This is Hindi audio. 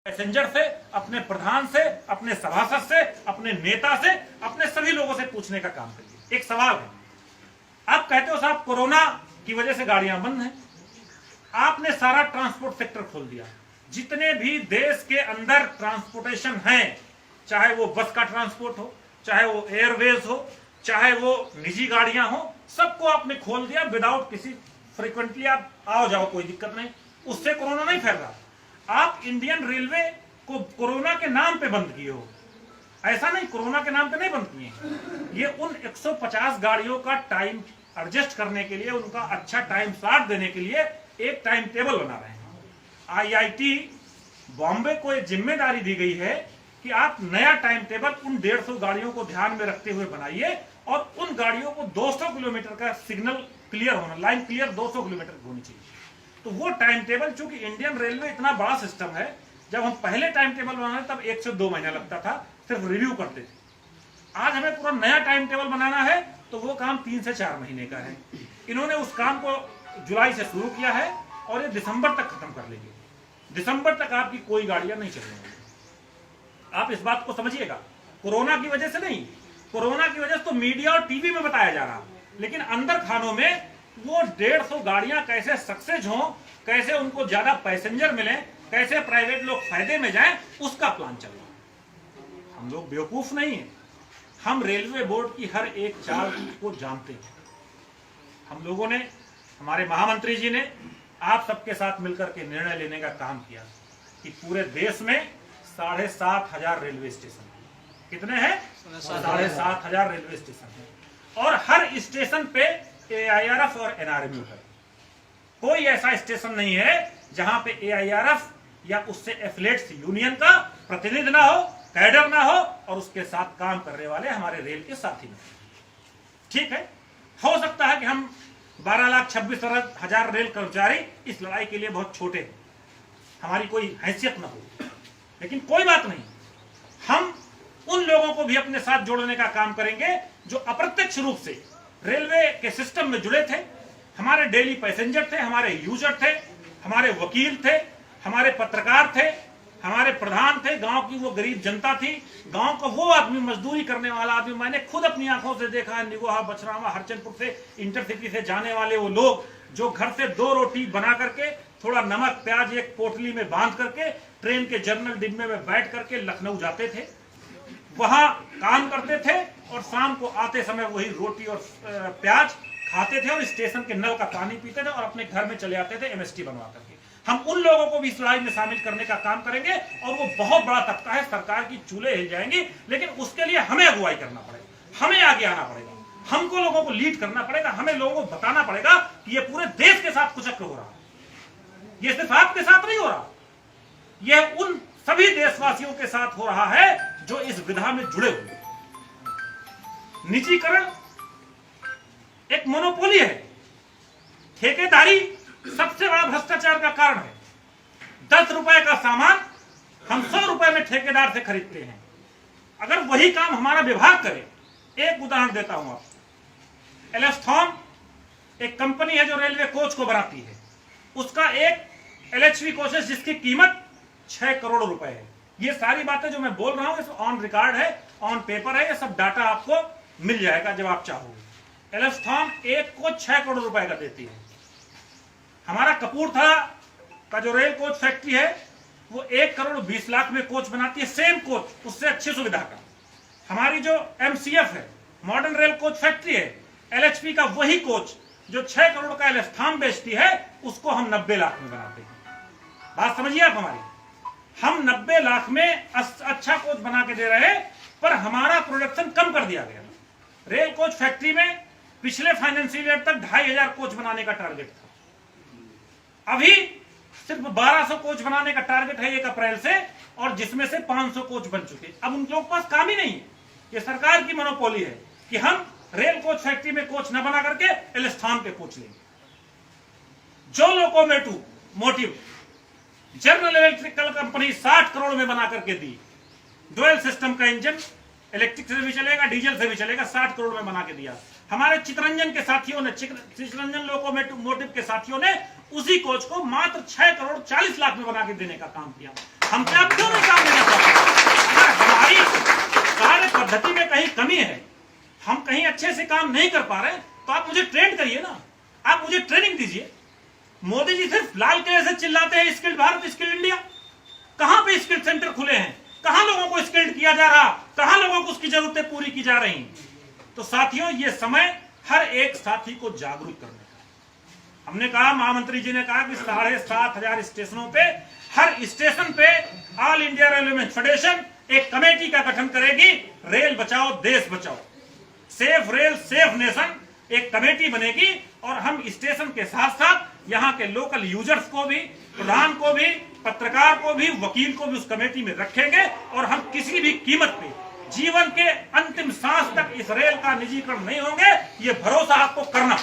पैसेंजर से, अपने प्रधान से, अपने सभासद से, अपने नेता से, अपने सभी लोगों से पूछने का काम करिए। एक सवाल है, आप कहते हो साहब कोरोना की वजह से गाड़ियां बंद हैं, आपने सारा ट्रांसपोर्ट सेक्टर खोल दिया। जितने भी देश के अंदर ट्रांसपोर्टेशन है, चाहे वो बस का ट्रांसपोर्ट हो, चाहे वो एयरवेज हो, चाहे वो निजी गाड़ियां हो, सबको आपने खोल दिया विदाउट किसी फ्रीक्वेंटली आप आओ जाओ, कोई दिक्कत नहीं, उससे कोरोना नहीं फैल रहा। आप इंडियन रेलवे को कोरोना के नाम पे बंद किए हो, ऐसा नहीं, कोरोना के नाम पे नहीं बंद किए। ये उन 150 गाड़ियों का टाइम एडजस्ट करने के लिए, उनका अच्छा टाइम स्लॉट देने के लिए एक टाइम टेबल बना रहे हैं। आईआईटी बॉम्बे को एक जिम्मेदारी दी गई है कि आप नया टाइम टेबल उन 150 गाड़ियों को ध्यान में रखते हुए बनाइए और उन गाड़ियों को 200 किलोमीटर का सिग्नल क्लियर होना, लाइन क्लियर 200 किलोमीटर की होनी चाहिए। तो वो टाइम टेबल, चूंकि इंडियन रेलवे इतना बड़ा सिस्टम है, जब हम पहले टाइम टेबल बनाए तब 1 से 2 महीना लगता था, सिर्फ रिव्यू करते थे। आज हमें पूरा नया टाइम टेबल बनाना है तो वो काम 3 से 4 महीने का है। इन्होंने उस काम को जुलाई से शुरू किया है और ये दिसंबर तक खत्म कर लेंगे। दिसंबर तक आपकी कोई गाड़ियां नहीं चलने वाली। आप इस बात को समझिएगा, कोरोना की वजह से नहीं, कोरोना की वजह से तो मीडिया और टीवी में बताया जा रहा, लेकिन अंदर खानों में वो 150 गाड़ियां कैसे सक्सेस हो, कैसे उनको ज्यादा पैसेंजर मिले, कैसे प्राइवेट लोग फायदे में जाएं, उसका प्लान चल रहा है। हम लोग बेवकूफ नहीं है, हम रेलवे बोर्ड की हर एक चाल को जानते हैं। हम लोगों ने, हमारे महामंत्री जी ने आप सबके साथ मिलकर के निर्णय लेने का काम किया कि पूरे देश में 7,500 रेलवे स्टेशन है। कितने हैं? 7,500 रेलवे स्टेशन है और हर स्टेशन पे AIRF और NRMU है। कोई ऐसा स्टेशन नहीं है जहां पे AIRF या उससे एफिलिएट्स यूनियन का प्रतिनिधि ना हो, कैडर ना हो और उसके साथ काम करने वाले हमारे रेल के साथी ना हो। ठीक है, हो सकता है कि हम 12,26,000 रेल कर्मचारी इस लड़ाई के लिए बहुत छोटे हैं, हमारी कोई हैसियत ना हो, लेकिन कोई बात नहीं, हम उन लोगों को भी अपने साथ जोड़ने का काम करेंगे जो अप्रत्यक्ष रूप से रेलवे के सिस्टम में जुड़े थे। हमारे डेली पैसेंजर थे, हमारे यूजर थे, हमारे वकील थे, हमारे पत्रकार थे, हमारे प्रधान थे, गांव की वो गरीब जनता थी, गांव का वो आदमी, मजदूरी करने वाला आदमी। मैंने खुद अपनी आंखों से देखा है, निगोहा, बछरावा, हरचंदपुर से इंटरसिटी से जाने वाले वो लोग जो घर से 2 रोटी बना करके, थोड़ा नमक प्याज एक पोटली में बांध करके ट्रेन के जनरल डिब्बे में बैठ करके लखनऊ जाते थे, वहां काम करते थे और शाम को आते समय वही रोटी और प्याज खाते थे और स्टेशन के नल का पानी पीते थे और अपने घर में चले आते थे MST बनवा करके। हम उन लोगों को भी इस लड़ाई में शामिल करने का काम करेंगे और वो बहुत बड़ा तबका है, सरकार की चूल्हे हिल जाएंगी, लेकिन उसके लिए हमें अगुवाई करना पड़ेगा, हमें आगे आना पड़ेगा, हमको लोगों को लीड करना पड़ेगा, हमें लोगों को बताना पड़ेगा कि ये पूरे देश के साथ कुचक्र हो रहा है, ये सिर्फ आपके साथ नहीं हो रहा, यह उन सभी देशवासियों के साथ हो रहा है जो इस विधा में जुड़े हुए। निजीकरण एक मोनोपोली है, ठेकेदारी सबसे बड़ा भ्रष्टाचार का कारण है। 10 रुपए का सामान हम 100 रुपए में ठेकेदार से खरीदते हैं। अगर वही काम हमारा विभाग करे, एक उदाहरण देता हूं आपको, एलेस्थॉन एक कंपनी है जो रेलवे कोच को बनाती है, उसका एक LHV कोच है जिसकी कीमत 6 करोड़ रुपए है। ये सारी बातें जो मैं बोल रहा हूं ऑन रिकॉर्ड है, ऑन पेपर है, ये सब डाटा आपको मिल जाएगा जब आप चाहोगे। एलेस्थॉन एक कोच 6 करोड़ रुपए का देती है। हमारा कपूरथला का जो रेल कोच फैक्ट्री है वो 1 करोड़ 20 लाख में कोच बनाती है, सेम कोच, उससे अच्छी सुविधा का। हमारी जो MCF है, मॉडर्न रेल कोच फैक्ट्री है, LHP का वही कोच जो 6 करोड़ का एलेस्थॉन बेचती है, उसको हम 90 लाख में बनाते हैं। बात समझिए आप हमारी, हम 90 लाख में अच्छा कोच बना के दे रहे हैं, पर हमारा प्रोडक्शन कम कर दिया गया। रेल कोच फैक्ट्री में पिछले फाइनेंशियल ईयर तक 2,500 कोच बनाने का टारगेट था, अभी सिर्फ 1200 कोच बनाने का टारगेट है 1 अप्रैल से, और जिसमें से 500 कोच बन चुके। अब उन लोगों के पास काम ही नहीं है, ये सरकार की मोनोपोली है कि हम रेल कोच फैक्ट्री में कोच न बना करके एलेस्थॉन पे कोच लेंगे। जो locomotive general electrical company 60 crore में बना करके दी, डुअल सिस्टम का इंजन, इलेक्ट्रिक से भी चलेगा, डीजल से भी चलेगा, 60 करोड़ में बना के दिया। हमारे चितरंजन के साथियों ने, चितरंजन लोकोमोटिव के साथियों ने उसी कोच को मात्र 6 करोड़ 40 लाख में बना के देने का काम किया। हमसे आप क्यों नहीं काम लेना चाहते? अगर हमारी कार्य पद्धति में कहीं कमी है, हम कहीं अच्छे से काम नहीं कर पा रहे, तो आप मुझे ट्रेन करिए ना, आप मुझे ट्रेनिंग दीजिए। मोदी जी सिर्फ लाल किले से चिल्लाते हैं स्किल भारत, स्किल इंडिया। कहां पे स्किल सेंटर खुले हैं? कहां लोगों को स्किल्ड किया जा रहा? कहां लोगों को उसकी जरूरतें पूरी की जा रही? तो साथियों, ये समय हर एक साथी को जागरूक करने का। हमने कहा, महामंत्री जी ने कहा कि 7,500 स्टेशनों पे, हर स्टेशन पे ऑल इंडिया रेलवे फेडरेशन एक कमेटी का गठन करेगी। रेल बचाओ देश बचाओ, सेफ रेल सेफ नेशन, एक कमेटी बनेगी। और हम स्टेशन के साथ साथ यहाँ के लोकल यूजर्स को भी, प्रधान को भी, पत्रकार को भी, वकील को भी उस कमेटी में रखेंगे। और हम किसी भी कीमत पे जीवन के अंतिम सांस तक इस रेल का निजीकरण नहीं होंगे, ये भरोसा आपको करना।